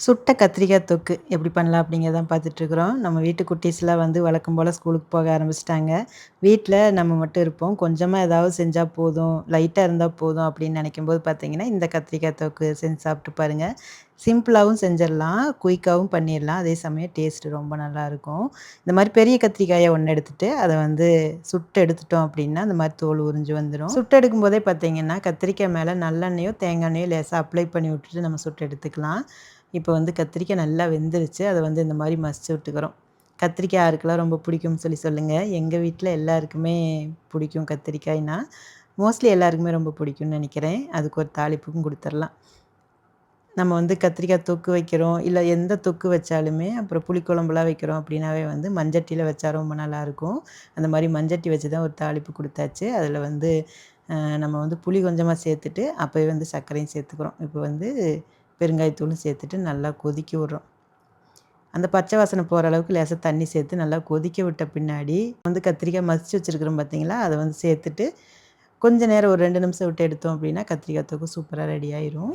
சுட்ட கத்திரிக்காய் தொக்கு எப்படி பண்ணலாம் அப்படிங்கிறத தான் பார்த்துட்ருக்குறோம். நம்ம வீட்டு குட்டீஸ்லாம் வந்து வழக்கம் போல ஸ்கூலுக்கு போக ஆரம்பிச்சுட்டாங்க. வீட்ல நம்ம மட்டும் இருப்போம். கொஞ்சமா ஏதாவது செஞ்சா போதும், லைட்டா இருந்தா போதும் அப்படின்னு நினைக்கும்போது பார்த்தீங்கன்னா, இந்த கத்திரிக்காய் தொக்கு செஞ்சு சாப்பிட்டு பாருங்க. சிம்பிளாவும் செஞ்சிடலாம், குயிக்காவும் பண்ணிடலாம். அதே சமயம் டேஸ்ட்டு ரொம்ப நல்லாயிருக்கும். இந்த மாரி பெரிய கத்திரிக்காய ஒண்ணு எடுத்துட்டு, அத வந்து சுட்டு எடுத்துட்டோம் அப்படின்னா, அந்த மாரி தோல் உறிஞ்சு வந்துரும். சுட்டு எடுக்கும்போதே பார்த்தீங்கன்னா, கத்திரிக்காய் மேல நல்லெண்ணெயோ, தேங்காய் எண்ணெயோ லேசா அப்ளை பண்ணி விட்டுட்டு நம்ம சுட்டு எடுத்துக்கலாம். இப்போ வந்து கத்திரிக்காய் நல்லா வெந்துருச்சு. அத வந்து இந்த மாரி மசிச்சு விட்டுக்கிறோம். கத்திரிக்காய் யாருக்கெல்லாம் ரொம்ப பிடிக்கும்னு சொல்லி சொல்லுங்க. எங்க வீட்ல எல்லாருக்குமே பிடிக்கும் கத்திரிக்காய்னா. மோஸ்ட்லி எல்லாருக்குமே ரொம்ப பிடிக்கும்னு நெனைக்கிறேன். அதுக்கு ஒரு தாளிப்பும் குடுத்துரலாம். நம்ம வந்து கத்திரிக்காய் தொக்கு வைக்கிறோம், இல்ல எந்த தொக்கு வச்சாலுமே, அப்புறம் புளிக்குழம்புலாம் வைக்கிறோம் அப்படின்னாவே வந்து மண்சட்டியில வச்சா ரொம்ப நல்லாயிருக்கும். அந்த மாரி மண்சட்டி வச்சு தான் ஒரு தாளிப்பு குடுத்தாச்சு. அதில வந்து நம்ம வந்து புளி கொஞ்சமா சேர்த்துட்டு, அப்பவே வந்து சர்க்கரையும் சேர்த்துக்கிறோம். இப்போ வந்து பெருங்காயத்தூளும் சேர்த்துட்டு நல்லா கொதிக்க விடுறோம். அந்த பச்சை வாசனை போற அளவுக்கு லேசா தண்ணி சேர்த்து நல்லா கொதிக்க விட்ட பின்னாடி, வந்து கத்திரிக்காய் மசிச்சு வச்சிருக்கிறோம் பார்த்தீங்களா, அத வந்து சேர்த்துட்டு, கொஞ்ச நேரம் ஒரு 2 நிமிஷம் விட்டு எடுத்தோம் அப்படின்னா, கத்திரிக்காய் தொக்கு சூப்பரா ரெடி ஆயிரும்.